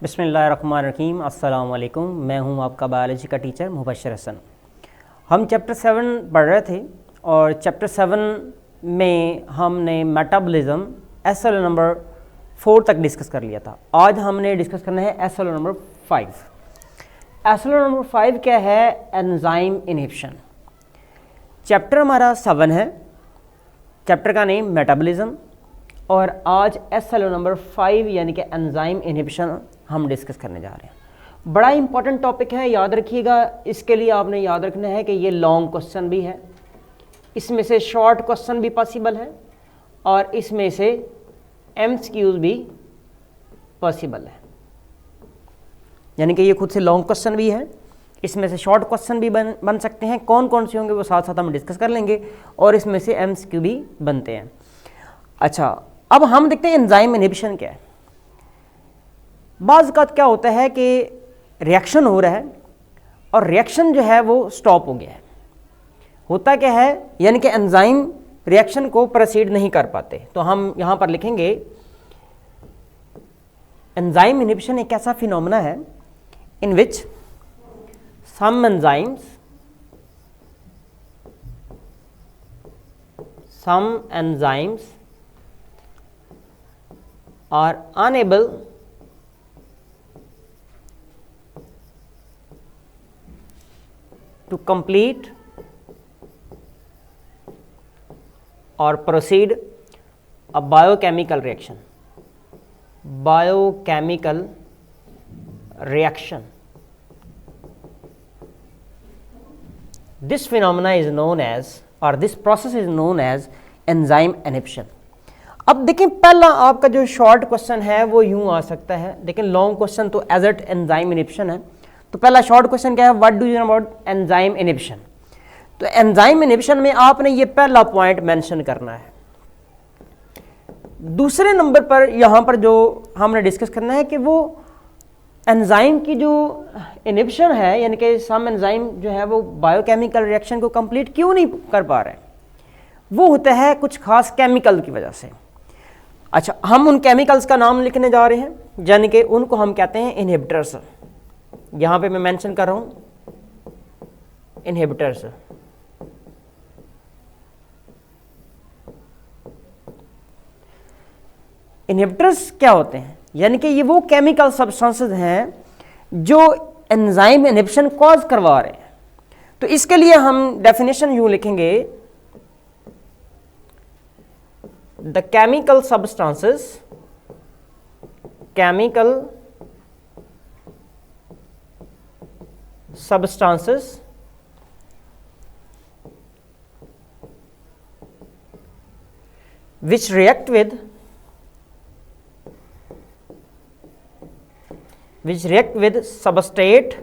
बिस्मिल्लाहिर्रहमानिर्रहीम। अस्सलाम वालेकुम। मैं हूं आपका बायोलॉजी का टीचर मुबशर हसन। हम चैप्टर 7 पढ़ रहे थे और चैप्टर 7 में हमने मेटाबॉलिज्म एसएलओ नंबर 4 तक डिस्कस कर लिया था। आज हमने डिस्कस करना है एसएलओ नंबर 5। एसएलओ नंबर 5 क्या है? Enzyme inhibition. चैप्टर हमारा 7 है, चैप्टर का नेम मेटाबॉलिज्म, और आज एसएलओ नंबर 5 यानी कि एंजाइम इनहिबिशन हम डिस्कस करने जा रहे हैं। बड़ा इंपॉर्टेंट टॉपिक है, याद रखिएगा। इसके लिए आपने याद रखना है कि ये लॉन्ग क्वेश्चन भी है, इसमें से शॉर्ट क्वेश्चन भी पॉसिबल है और इसमें से एमसीक्यूज भी पॉसिबल है। यानी कि ये खुद से लॉन्ग क्वेश्चन भी है, इसमें से शॉर्ट क्वेश्चन भी बन सकते हैं। कौन कौन से होंगे वो साथ साथ हम डिस्कस कर लेंगे और इसमें से एमसीक्यू भी बनते हैं। अच्छा, अब हम देखते हैं एंजाइम इनहिबिशन क्या है। बाज़ का क्या होता है कि रिएक्शन हो रहा है और रिएक्शन जो है वो स्टॉप हो गया है। होता क्या है, यानी कि एंजाइम रिएक्शन को प्रोसीड नहीं कर पाते। तो हम यहाँ पर लिखेंगे एंजाइम इनहिबिशन एक ऐसा फिनोमेना है in which some enzymes are unable to complete or proceed a biochemical reaction. This phenomena is known as, or this process is known as enzyme inhibition. अब देखें, पहला आपका जो शॉर्ट क्वेश्चन है वो यूं आ सकता है, लेकिन लॉन्ग क्वेश्चन तो एज एट एंजाइम इनहिबिशन है। तो पहला शॉर्ट क्वेश्चन क्या है? What do you know about enzyme inhibition? तो एंजाइम इनहिबिशन में आपने ये पहला पॉइंट मेंशन करना है। दूसरे नंबर पर यहां पर जो हमने डिस्कस करना है कि वो एंजाइम की जो इनहिबिशन है, यानी कि सम एंजाइम जो है वो बायोकेमिकल रिएक्शन को कंप्लीट क्यों नहीं कर पा रहे हैं, वो होता है कुछ खास केमिकल की वजह से। अच्छा, हम उन केमिकल्स का नाम लिखने जा रहे हैं, यानी कि उनको हम कहते हैं इनहिबिटर्स। यहां पे मैं मेंशन कर रहा हूं इनहिबिटर्स। इनहिबिटर्स क्या होते हैं? यानी कि ये वो केमिकल सब्सटेंसेस हैं जो एंजाइम इनहिबिशन कॉज करवा रहे हैं। तो इसके लिए हम डेफिनेशन यूं लिखेंगे, the chemical substances which react with substrate,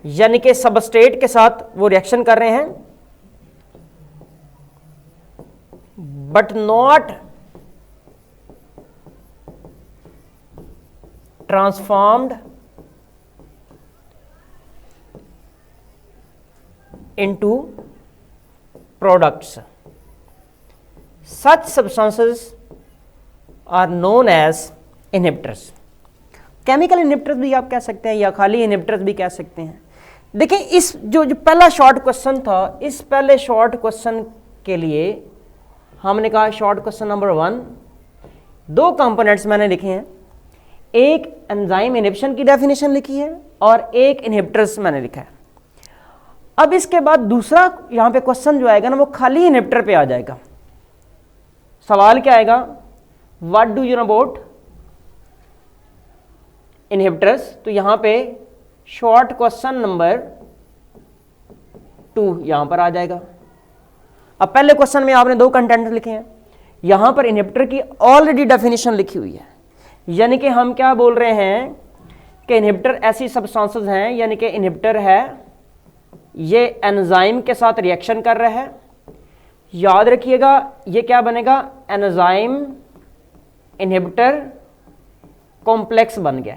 यानी कि सबस्ट्रेट के साथ वो रिएक्शन कर रहे हैं, but not transformed into products. Such substances are known as inhibitors. Chemical inhibitors भी आप कह सकते हैं या खाली इनहिबिटर्स भी कह सकते हैं। देखें, इस जो पहला शॉर्ट क्वेश्चन था, इस पहले शॉर्ट क्वेश्चन के लिए हमने कहा शॉर्ट क्वेश्चन नंबर 1, 2 कंपोनेंट्स मैंने लिखे हैं, एक एंजाइम इनहिबिशन की डेफिनेशन लिखी है और एक इनहिबिटर्स मैंने लिखा है। अब इसके बाद दूसरा यहां पे क्वेश्चन जो आएगा ना, वो खाली इनहिबिटर पे आ जाएगा। सवाल क्या आएगा? What do you know about inhibitors? तो यहां पे शॉर्ट क्वेश्चन नंबर 2 यहां पर आ जाएगा। अब पहले क्वेश्चन में आपने 2 कंटेंट लिखे हैं, यहां पर इनहिबिटर की ऑलरेडी डेफिनेशन लिखी हुई है। यानी कि हम क्या बोल रहे हैं कि इनहिबिटर ऐसी सब्सटेंसेस हैं, यानी कि इनहिबिटर है ये एंजाइम के साथ रिएक्शन कर रहा है। याद रखिएगा, ये क्या बनेगा? एंजाइम इनहिबिटर कॉम्प्लेक्स बन गया।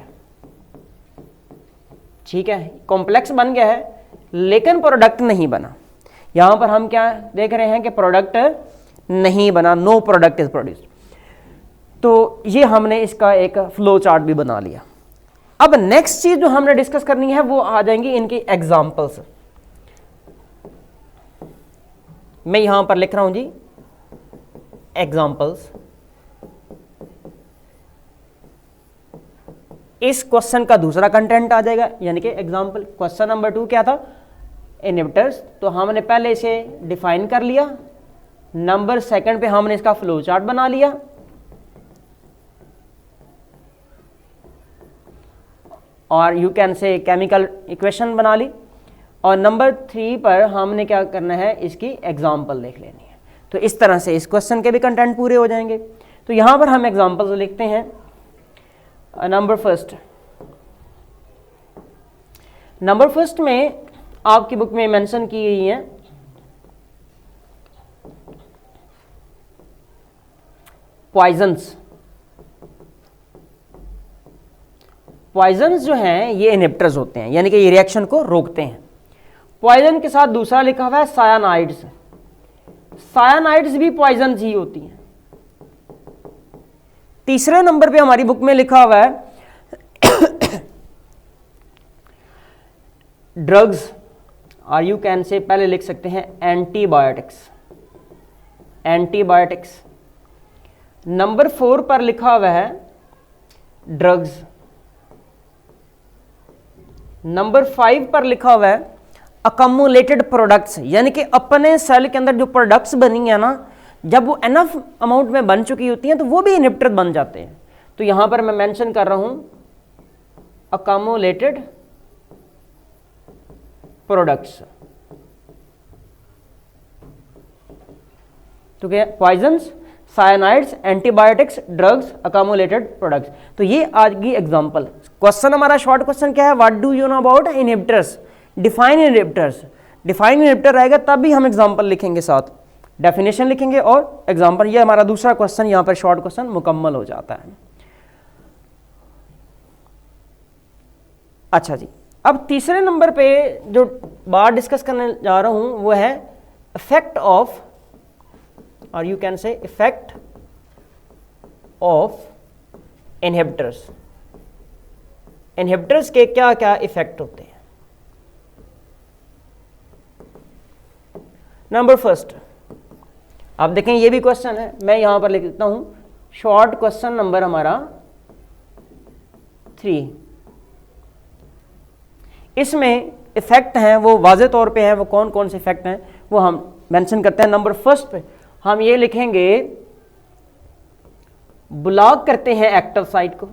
ठीक है, कॉम्प्लेक्स बन गया है, लेकिन प्रोडक्ट नहीं बना। यहां पर हम क्या देख रहे हैं कि प्रोडक्ट नहीं बना, नो प्रोडक्ट इज प्रोड्यूस्ड। तो ये हमने इसका एक फ्लो चार्ट भी बना लिया। अब नेक्स्ट चीज जो हमने डिस्कस करनी है वो आ जाएंगी इनकी एग्जांपल्स। मैं यहां पर लिख रहा हूं जी एग्जांपल्स। इस क्वेश्चन का दूसरा कंटेंट आ जाएगा, यानी कि एग्जांपल। क्वेश्चन नंबर 2 क्या था? इनहिबिटर्स। तो हमने पहले इसे डिफाइन कर लिया। नंबर 2 पे हमने इसका फ्लो चार्ट बना लिया। और you can say chemical equation बना ली। और नंबर 3 पर हमने क्या करना है, इसकी एग्जांपल देख लेनी है। तो इस तरह से इस क्वेश्चन के भी कंटेंट पूरे हो जाएंगे। तो यहां पर हम एग्जांपल्स लिखते हैं। नंबर फर्स्ट में आपकी बुक में मेंशन की गई है पॉइजन्स। पॉइजन्स जो हैं ये इनहिबिटर्स होते हैं, यानी कि ये रिएक्शन को रोकते हैं। पॉइजन के साथ दूसरा लिखा हुआ है सायानाइड्स। सायानाइड्स भी पॉइजन्स ही होती हैं। तीसरे नंबर पे हमारी बुक में लिखा हुआ है ड्रग्स, और यू कैन से पहले लिख सकते हैं एंटीबायोटिक्स। एंटीबायोटिक्स। नंबर 4 पर लिखा हुआ है ड्रग्स। नंबर 5 पर लिखा हुआ है अकमुलेटेड प्रोडक्ट्स, यानी कि अपने सेल के अंदर जो प्रोडक्ट्स बनी है ना, जब वो एनफ अमाउंट में बन चुकी होती हैं तो वो भी इनहिबिटर बन जाते हैं। तो यहां पर मैं मेंशन कर रहा हूं अकमुलेटेड प्रोडक्ट्स। तो क्या? Poisons, cyanides, antibiotics, drugs, accumulated products. तो ये आज की एग्जांपल। क्वेश्चन हमारा शॉर्ट क्वेश्चन क्या है? What do you know about inhibitors? Define inhibitors. Define inhibitor रहेगा तब भी हम एग्जांपल लिखेंगे, साथ डेफिनेशन लिखेंगे और एग्जांपल। ये हमारा दूसरा क्वेश्चन यहां पर शॉर्ट क्वेश्चन मुकम्मल हो जाता है। अच्छा जी, अब तीसरे नंबर पे जो बात डिस्कस करने जा रहा हूं वो है इफेक्ट ऑफ, और you can say effect of inhibitors. Inhibitors के क्या क्या इफेक्ट होते हैं? नंबर फर्स्ट, आप देखें ये भी क्वेश्चन है, मैं यहां पर लिख देता हूं शॉर्ट क्वेश्चन नंबर हमारा 3। इसमें इफेक्ट हैं वो वाज़े तौर पे हैं। वो कौन कौन से इफेक्ट हैं वो हम मेंशन करते हैं। नंबर फर्स्ट पे हम ये लिखेंगे ब्लॉक करते हैं एक्टिव साइट को।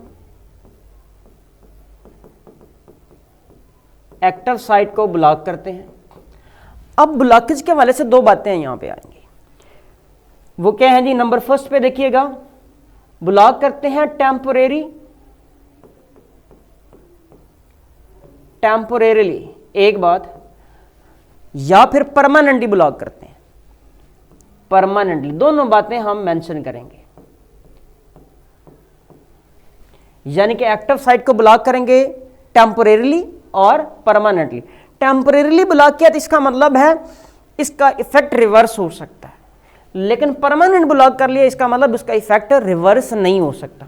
एक्टिव साइट को ब्लॉक करते हैं। अब ब्लॉकेज के वाले से दो बातें यहां पे आएंगी। वो क्या है जी? नंबर फर्स्ट पे देखिएगा, ब्लॉक करते हैं टेम्पोरेरीली एक बात, या फिर परमानेंटली ब्लॉक करते हैं। परमानेंटली, दोनों बातें हम मेंशन करेंगे। यानी कि एक्टिव साइट को ब्लॉक करेंगे टेम्पोरेरीली और परमानेंटली। टेम्पोरेरीली ब्लॉक किया तो इसका मतलब है इसका इफेक्ट रिवर्स हो सकता है, लेकिन परमानेंट ब्लॉक कर लिया इसका मतलब उसका इफेक्ट रिवर्स नहीं हो सकता।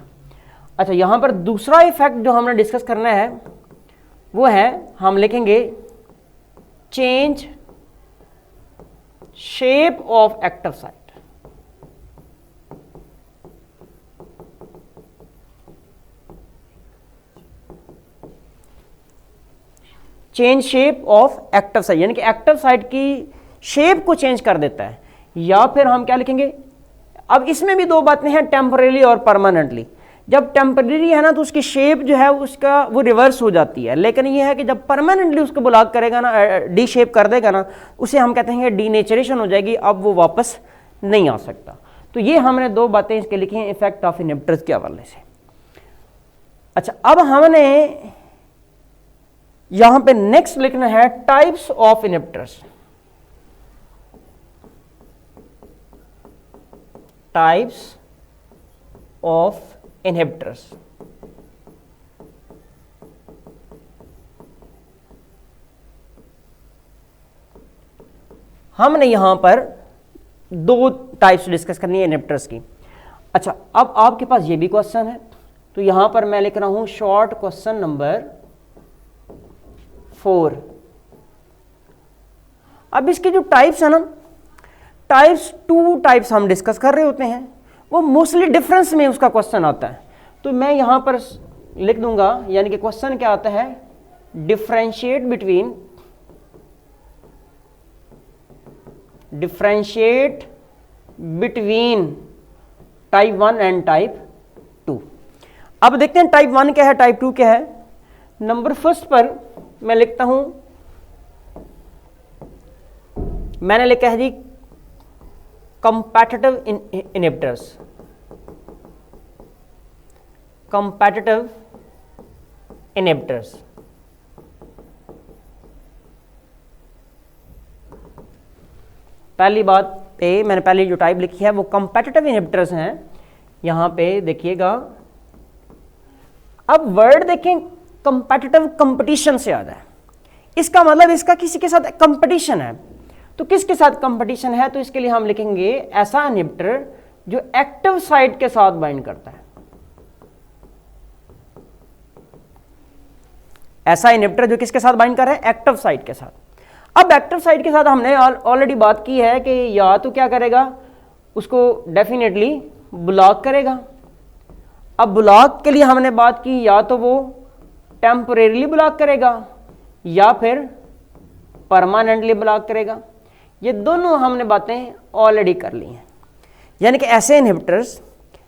अच्छा, यहां पर दूसरा इफेक्ट जो हमने डिस्कस करना है वो है, हम लिखेंगे change shape of active site. Change shape of active site, यानी कि एक्टिव साइट की शेप को चेंज कर देता है। या फिर हम क्या लिखेंगे, अब इसमें भी दो बातें हैं, टेम्परेरी और परमानेंटली। जब टेम्परेरी है ना तो उसकी शेप जो है उसका वो रिवर्स हो जाती है, लेकिन ये है कि जब परमानेंटली उसको ब्लॉक करेगा ना, डी शेप कर देगा ना, उसे हम कहते हैं डीनेचरेशन हो जाएगी, अब वो वापस नहीं आ सकता। तो ये हमने दो बातें इसके लिखी हैं इफेक्ट ऑफ इनहिबिटर्स के हवाले से। अच्छा, अब हमने यहां पे नेक्स्ट लिखना है types of inhibitors. Types of inhibitors. हमने यहां पर दो टाइप्स डिस्कस करनी है इनहिबिटर्स की। अच्छा, अब आपके पास ये भी क्वेश्चन है, तो यहां पर मैं लिख रहा हूं शॉर्ट क्वेश्चन नंबर 4। अब इसके जो टाइप्स है ना, टाइप्स 2 टाइप्स हम डिस्कस कर रहे होते हैं, वो मोस्टली डिफरेंस में उसका क्वेश्चन आता है। तो मैं यहां पर लिख दूंगा, यानी कि क्वेश्चन क्या आता है, differentiate between type 1 and type 2। अब देखते हैं टाइप 1 क्या है, टाइप 2 क्या है। नंबर फर्स्ट पर मैं लिखता हूं, मैंने लिखा है जी कंपैटिटिव इनहिबिटर्स। कंपैटिटिव इनहिबिटर्स, पहली बात पे मैंने पहले जो टाइप लिखी है वो कंपैटिटिव इनहिबिटर्स हैं। यहां पे देखिएगा, अब वर्ड देखें, कंपैटिटिव कंपटीशन से आता है। इसका मतलब इसका किसी के साथ कंपटीशन है। तो किसके साथ कंपटीशन है, तो इसके लिए हम लिखेंगे ऐसा इनहिबिटर जो एक्टिव साइट के साथ बाइंड करता है। ऐसा इनहिबिटर जो किसके साथ बाइंड कर रहा है, एक्टिव साइट के साथ। अब एक्टिव साइट के साथ हमने ऑलरेडी बात की है कि या तो क्या करेगा, उसको डेफिनेटली ब्लॉक करेगा। अब ब्लॉक के लिए हमने बात की, या तो वो टेम्परेरीली ब्लॉक करेगा या फिर परमानेंटली ब्लॉक करेगा। ये दोनों हमने बातें ऑलरेडी कर ली हैं। यानी कि ऐसे इनहिबिटर्स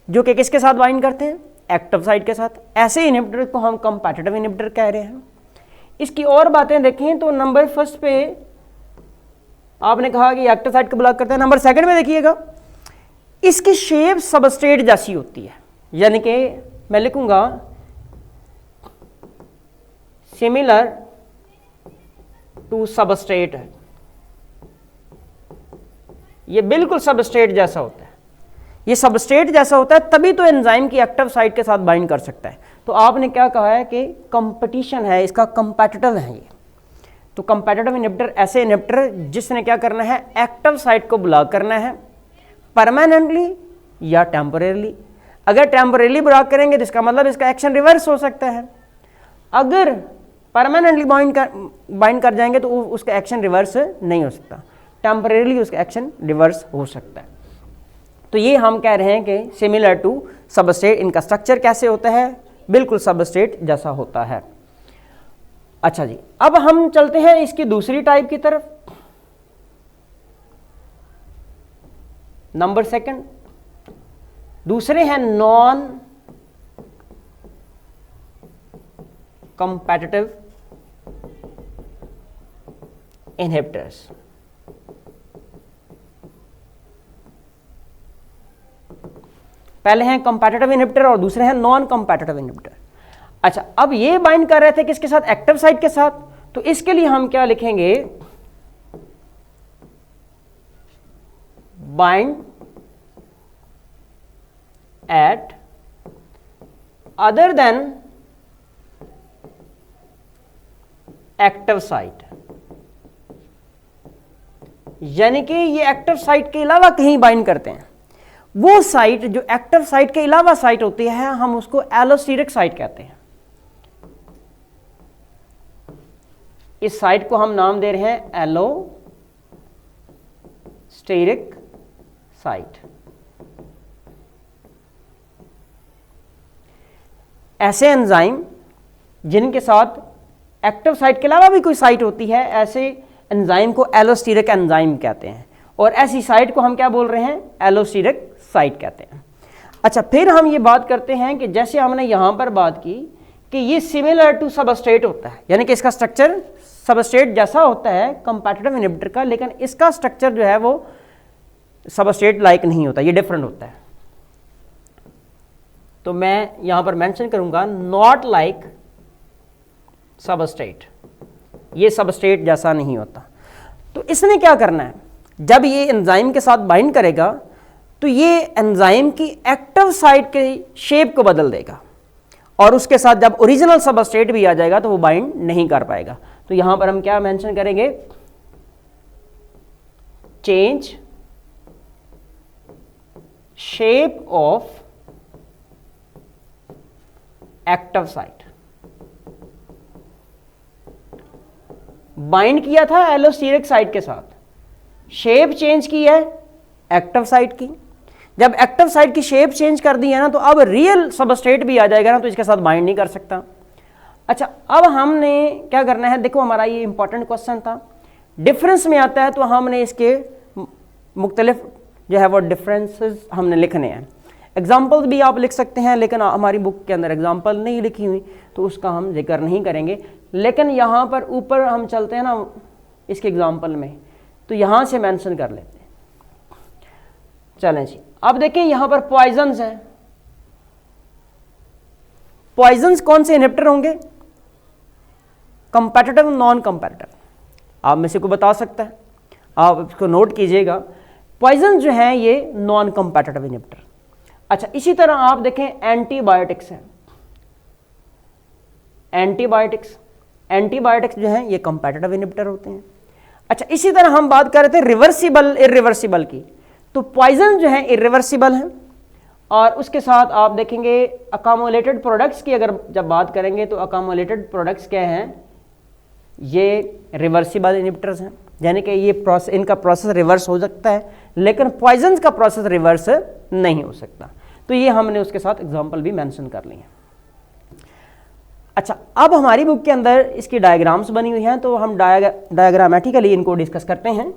जो कि किसके साथ बाइंड करते हैं, एक्टिव साइट के साथ, ऐसे इनहिबिटर को हम कंपैटिटिव इनहिबिटर कह रहे हैं। इसकी और बातें देखें तो नंबर फर्स्ट पे आपने कहा कि एक्टिव साइट को ब्लॉक करते हैं। नंबर सेकंड में देखिएगा, इसकी शेप सबस्ट्रेट जैसी होती है, यानी कि मैं लिखूंगा सिमिलर टू सबस्ट्रेट है। ये बिल्कुल सबस्ट्रेट जैसा होता है, ये सबस्ट्रेट जैसा होता है, तभी तो एंजाइम की एक्टिव साइट के साथ बाइंड कर सकता है। तो आपने क्या कहा है कि कंपटीशन है, इसका कंपैटिटिव है ये। तो कंपैटिटिव इनहिबिटर ऐसे इनहिबिटर जिसने क्या करना है, एक्टिव साइट को ब्लॉक करना है परमानेंटली या टेम्परेरीली। अगर टेम्परेरीली ब्लॉक करेंगे तो इसका मतलब इसका एक्शन रिवर्स हो सकता है। अगर परमानेंटली बाइंड कर जाएंगे तो उसका एक्शन रिवर्स नहीं हो सकता, टेम्परेरीली उसका एक्शन रिवर्स हो सकता है। तो ये हम कह रहे हैं कि सिमिलर टू सबस्ट्रेट, इनका स्ट्रक्चर कैसे होता है, बिल्कुल सबस्ट्रेट जैसा होता है। अच्छा जी, अब हम चलते हैं इसकी दूसरी टाइप की तरफ। नंबर सेकंड, दूसरे हैं नॉन कंपैटिटिव इनहिबिटर्स। पहले हैं कंपैटिटिव इनहिबिटर और दूसरे हैं नॉन कंपैटिटिव इनहिबिटर। अच्छा, अब ये बाइंड कर रहे थे किसके साथ, एक्टिव साइट के साथ। तो इसके लिए हम क्या लिखेंगे, bind eight other than active site. यानी कि ये एक्टिव साइट के अलावा कहीं बाइंड करते हैं। वो साइट जो एक्टिव साइट के अलावा साइट होती है, हम उसको एलोस्टेरिक साइट कहते हैं। इस साइट को हम नाम दे रहे हैं एलोस्टेरिक साइट। ऐसे एंजाइम जिनके साथ एक्टिव साइट के अलावा भी कोई साइट होती है, ऐसे एंजाइम को एलोस्टेरिक एंजाइम कहते हैं। और ऐसी साइट को हम क्या बोल रहे हैं, एलोस्टेरिक साइट कहते हैं। अच्छा, फिर हम ये बात करते हैं कि जैसे हमने यहां पर बात की कि ये सिमिलर टू सबस्ट्रेट होता है, यानी कि इसका स्ट्रक्चर सबस्ट्रेट जैसा होता है कंपैटिटिव इनहिबिटर का, लेकिन इसका स्ट्रक्चर जो है वो सबस्ट्रेट लाइक नहीं होता, ये डिफरेंट होता है। तो मैं यहां पर मेंशन करूंगा नॉट लाइक सबस्ट्रेट, ये सबस्ट्रेट जैसा नहीं होता। तो इसने क्या करना है, जब ये एंजाइम के साथ बाइंड करेगा तो ये एंजाइम की एक्टिव साइट के शेप को बदल देगा, और उसके साथ जब ओरिजिनल सबस्ट्रेट भी आ जाएगा तो वो बाइंड नहीं कर पाएगा। तो यहां पर हम क्या मेंशन करेंगे, change shape of active site. Bind किया था एलोस्टेरिक साइट के साथ, शेप चेंज की है एक्टिव साइट की। जब एक्टिव साइट की शेप चेंज कर दी है ना, तो अब रियल सबस्ट्रेट भी आ जाएगा ना, तो इसके साथ बाइंड नहीं कर सकता। अच्छा, अब हमने क्या करना है, देखो हमारा ये इंपॉर्टेंट क्वेश्चन था, डिफरेंस में आता है तो हमने इसके मुख्तलिफ जो है वो डिफरेंसेस हमने लिखने हैं। एग्जाम्पल भी आप लिख सकते हैं, लेकिन हमारी बुक के अंदर एग्जाम्पल नहीं लिखी हुई तो उसका हम जिक्र नहीं करेंगे। लेकिन यहाँ पर ऊपर हम चलते हैं ना इसके एग्जाम्पल में, तो यहाँ से मेंशन कर लेते हैं। चलें जी, अब देखें यहाँ पर पॉइजन्स हैं। पॉइजन्स कौन से इनहिबिटर होंगे? कंपेटिटिव, नॉन कंपेटिटिव, आप में से को बता सकता है, आप इसको नोट कीजिएगा। पॉइजन जो है ये नॉन कंपेटिटिव इनहिबिटर। अच्छा, इसी तरह आप देखें एंटीबायोटिक्स हैं। एंटीबायोटिक्स जो है ये कंपेटिटिव इनहिबिटर होते हैं। अच्छा, इसी तरह हम बात कर रहे थे रिवर्सिबल इरिवर्सिबल की, तो पॉइजन जो है इरिवर्सिबल है। और उसके साथ आप देखेंगे अकामुलेटेड प्रोडक्ट्स की अगर जब बात करेंगे तो अकामुलेटेड प्रोडक्ट्स क्या हैं, ये रिवर्सिबल इनहिबिटर्स हैं, यानी कि ये प्रोसेस, इनका प्रोसेस रिवर्स हो सकता है, लेकिन पॉइजन का प्रोसेस रिवर्स नहीं हो सकता। तो ये हमने उसके साथ एग्जांपल भी मेंशन कर लिए हैं। अच्छा, अब हमारी बुक के अंदर इसकी डायग्राम्स बनी हुई हैं, तो हम डायग्रामेटिकली इनको डिस्कस करते हैं।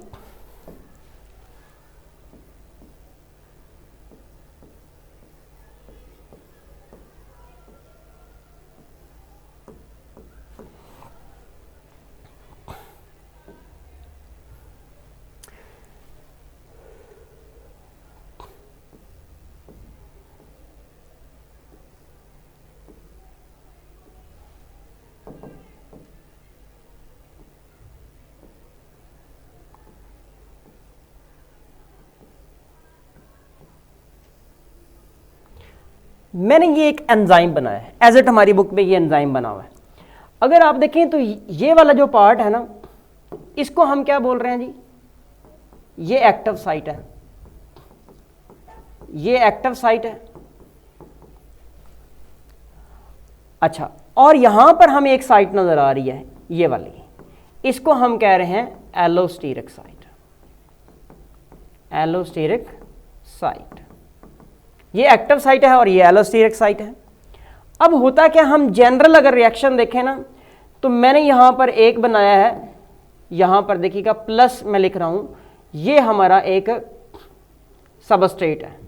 मैंने ये एक एंजाइम बनाया है, एज इट हमारी बुक में ये एंजाइम बना हुआ है। अगर आप देखें तो ये वाला जो पार्ट है ना, इसको हम क्या बोल रहे हैं जी, ये एक्टिव साइट है, ये एक्टिव साइट है। अच्छा, और यहां पर हमें एक साइट नजर आ रही है, ये वाली, इसको हम कह रहे हैं एलोस्टेरिक साइट। एलोस्टेरिक साइट, ये एक्टिव साइट है और ये एलोस्टेरिक साइट है। अब होता क्या, हम जनरल अगर रिएक्शन देखें ना, तो मैंने यहां पर एक बनाया है, यहां पर देखिएगा प्लस मैं लिख रहा हूं, ये हमारा एक सबस्ट्रेट है,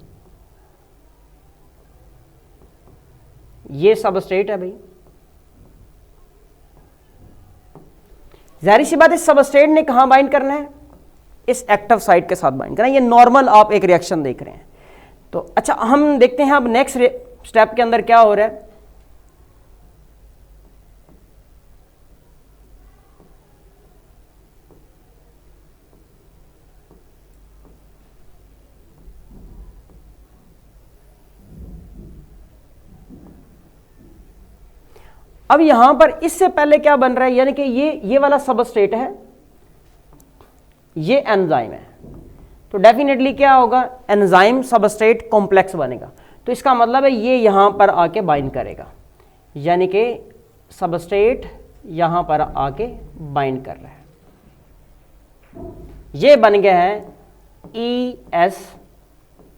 ये सबस्ट्रेट है भाई। जाहिर सी बात है, सबस्ट्रेट ने कहां बाइंड करना है, इस एक्टिव साइट के साथ बाइंड करना है। ये नॉर्मल आप एक रिएक्शन देख रहे हैं। तो अच्छा, हम देखते हैं अब नेक्स्ट स्टेप के अंदर क्या हो रहा है। अब यहां पर इससे पहले क्या बन रहा है, यानी कि ये वाला सबस्ट्रेट है, ये एंजाइम है, तो डेफिनेटली क्या होगा, एंजाइम सबस्ट्रेट कॉम्प्लेक्स बनेगा। तो इसका मतलब है ये यहां पर आके बाइंड करेगा, यानी कि सबस्ट्रेट यहां पर आके बाइंड कर रहा है। ये बन गया है ES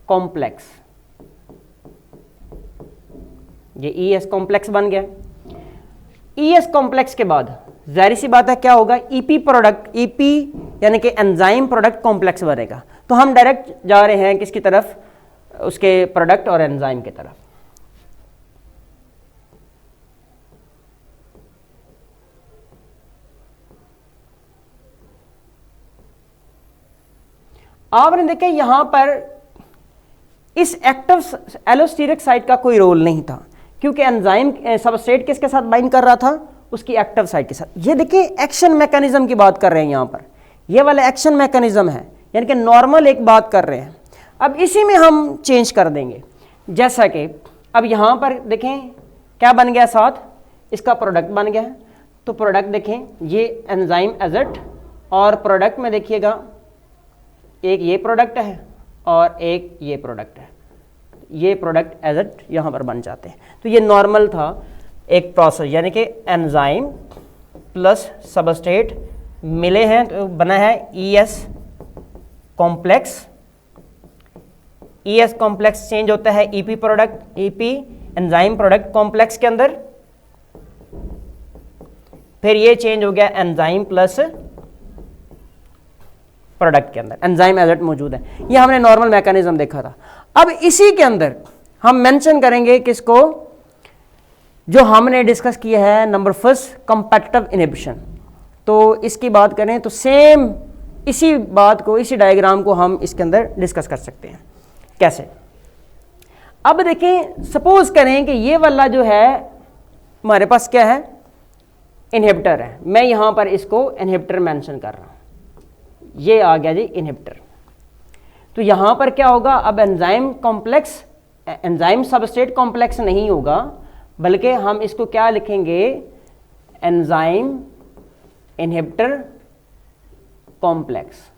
कॉम्प्लेक्स, ये ES कॉम्प्लेक्स बन गया। ES कॉम्प्लेक्स के बाद जाहिर सी बात है क्या होगा, EP प्रोडक्ट, EP यानी कि एंजाइम प्रोडक्ट कॉम्प्लेक्स बनेगा। तो हम डायरेक्ट जा रहे हैं किसकी तरफ, उसके प्रोडक्ट और एंजाइम की तरफ। आपने देखा यहां पर इस एक्टिव एलोस्टेरिक साइट का कोई रोल नहीं था, क्योंकि एंजाइम सबस्ट्रेट किसके साथ बाइंड कर रहा था, उसकी एक्टिव साइट के साथ। ये देखिए एक्शन मैकेनिज्म की बात कर रहे हैं यहां पर, ये वाला एक्शन मैकेनिज्म है, यानी कि नॉर्मल एक बात कर रहे हैं। अब इसी में हम चेंज कर देंगे, जैसा कि अब यहां पर देखें क्या बन गया, साथ इसका प्रोडक्ट बन गया है। तो प्रोडक्ट देखें, ये एंजाइम एजेट, और प्रोडक्ट में देखिएगा एक ये प्रोडक्ट है और एक ये प्रोडक्ट है। ये प्रोडक्ट एज इट यहाँ पर बन जाते हैं। तो ये नॉर्मल था एक प्रोसेस, यानी कि एंजाइम प्लस सबस्ट्रेट मिले हैं तो बना है ES complex. ES complex change होता है EP product, EP enzyme product complex के अंदर, फिर ये चेंज हो गया एंजाइम प्लस प्रोडक्ट के अंदर, एंजाइम एज इट मौजूद है। ये हमने नॉर्मल मैकेनिज्म देखा था। अब इसी के अंदर हम मेंशन करेंगे किसको, जो हमने डिस्कस किया है नंबर फर्स्ट, कॉम्पिटिटिव इनहिबिशन। तो इसकी बात करें तो सेम इसी बात को, इसी डायग्राम को हम इसके अंदर डिस्कस कर सकते हैं। कैसे? अब देखें, सपोज करें कि ये वाला जो है हमारे पास क्या है, इनहिबिटर है। मैं यहां पर इसको इनहिबिटर मेंशन कर रहा हूं, ये आ गया जी इनहिबिटर। तो यहां पर क्या होगा, अब enzyme complex, enzyme substrate complex नहीं होगा, बल्कि हम इसको क्या लिखेंगे, एंजाइम इनहिबिटर कॉम्प्लेक्स।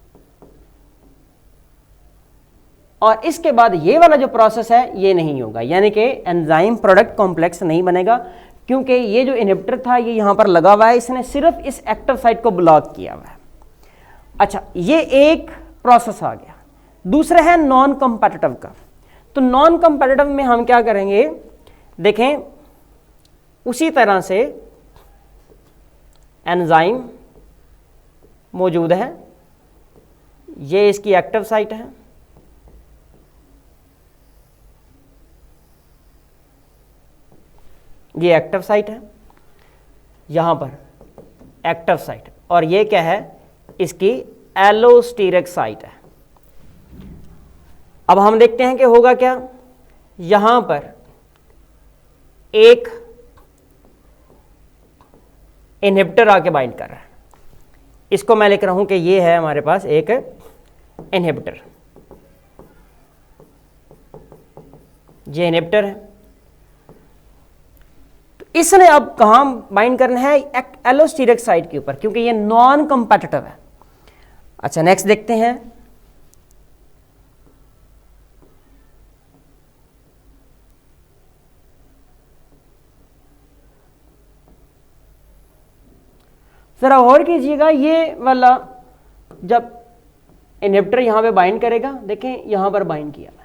और इसके बाद ये वाला जो प्रोसेस है ये नहीं होगा, यानी कि एंजाइम प्रोडक्ट कॉम्प्लेक्स नहीं बनेगा, क्योंकि ये जो इनहिबिटर था ये यहां पर लगा हुआ है, इसने सिर्फ इस एक्टिव साइट को ब्लॉक किया हुआ है। अच्छा, ये एक प्रोसेस आ गया। दूसरा है नॉन कॉम्पिटिटिव का। तो नॉन कॉम्पिटिटिव में हम क्या करेंगे, देखें उसी तरह से एंजाइम मौजूद है, ये इसकी एक्टिव साइट है, ये एक्टिव साइट है, यहां पर एक्टिव साइट, और ये क्या है, इसकी एलोस्टेरिक साइट है। अब हम देखते हैं कि होगा क्या, यहां पर एक इनहिबिटर आके बाइंड कर रहा है, इसको मैं लिख रहा हूं कि ये है हमारे पास एक इनहिबिटर, ये इनहिबिटर है। तो इसने अब कहां बाइंड करना है, एलोस्टेरिक साइट के ऊपर, क्योंकि ये नॉन कॉम्पिटिटिव है। अच्छा, नेक्स्ट देखते हैं, जरा और कीजिएगा, ये वाला जब इनहिबिटर यहां पे बाइंड करेगा, देखें यहां पर बाइंड किया है,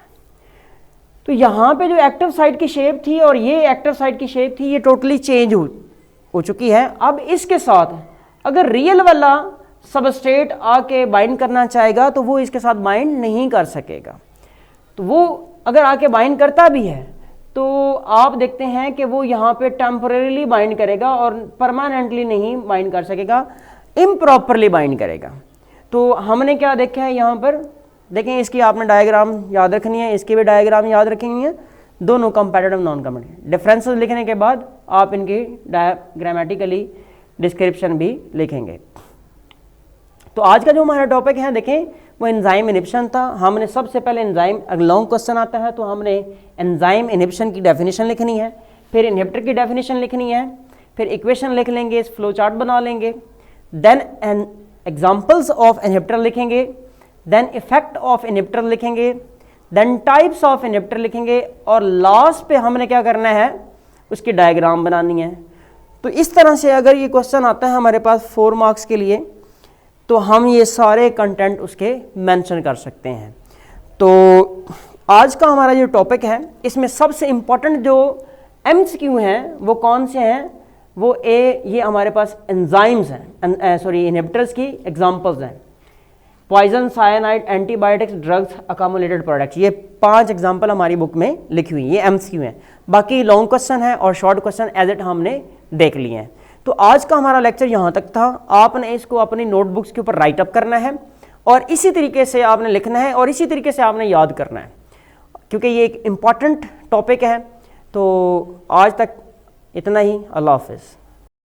तो यहां पे जो एक्टिव साइट की शेप थी और ये एक्टिव साइट की शेप थी, ये टोटली चेंज हो चुकी है। अब इसके साथ अगर रियल वाला सबस्ट्रेट आके बाइंड करना चाहेगा तो वो इसके साथ बाइंड नहीं कर सकेगा। तो वो अगर आके बाइंड करता भी है तो आप देखते हैं कि वो यहाँ पे टेम्परेरीली बाइंड करेगा और परमानेंटली नहीं बाइंड कर सकेगा, इम्प्रॉपरली बाइंड करेगा। तो हमने क्या देखा है यहाँ पर, देखें इसकी आपने डायग्राम याद रखनी है, इसकी भी डायग्राम याद रखनी है, दोनों कंपैरेटिव नॉन कंपैरेटिव। डिफरेंसेस लिखने के बाद आप इनकी ग्रामेटिकली डिस्क्रिप्शन भी लिखेंगे। तो आज का जो हमारा टॉपिक है, देखें वो एंजाइम इनहिबिशन था। हमने सबसे पहले एंजाइम, अगर लॉन्ग क्वेश्चन आता है तो हमने एंजाइम इनहिबिशन की डेफिनेशन लिखनी है, फिर इनहिबिटर की डेफिनेशन लिखनी है, फिर इक्वेशन लिख लेंगे, फ्लो चार्ट बना लेंगे, देन एग्जांपल्स ऑफ इनहिबिटर लिखेंगे, देन इफेक्ट ऑफ इनहिबिटर लिखेंगे, देन टाइप्स ऑफ इनहिबिटर लिखेंगे, और लास्ट पे हमने क्या करना है, उसकी डायग्राम बनानी है। तो इस तरह से अगर ये क्वेश्चन आता है हमारे पास 4 मार्क्स के लिए, तो हम ये सारे कंटेंट उसके मेंशन कर सकते हैं। तो आज का हमारा जो टॉपिक है, इसमें सबसे इम्पॉर्टेंट जो MCQ हैं वो कौन से हैं, वो ये हमारे पास एंजाइम्स हैं, सॉरी इनहिबिटर्स की एग्जांपल्स हैं, poison, cyanide, antibiotics, drugs, accumulated products. ये 5 एग्जांपल हमारी बुक में लिखी हुई, ये MCQ हैं। बाकी लॉन्ग क्वेश्चन है और शॉर्ट क्वेश्चन एज इट हमने देख लिए हैं। तो आज का हमारा लेक्चर यहाँ तक था। आपने इसको अपनी नोटबुक्स के ऊपर राइट अप करना है और इसी तरीके से आपने लिखना है और इसी तरीके से आपने याद करना है, क्योंकि ये एक इम्पॉर्टेंट टॉपिक है। तो आज तक इतना ही। अल्लाह हाफिज़।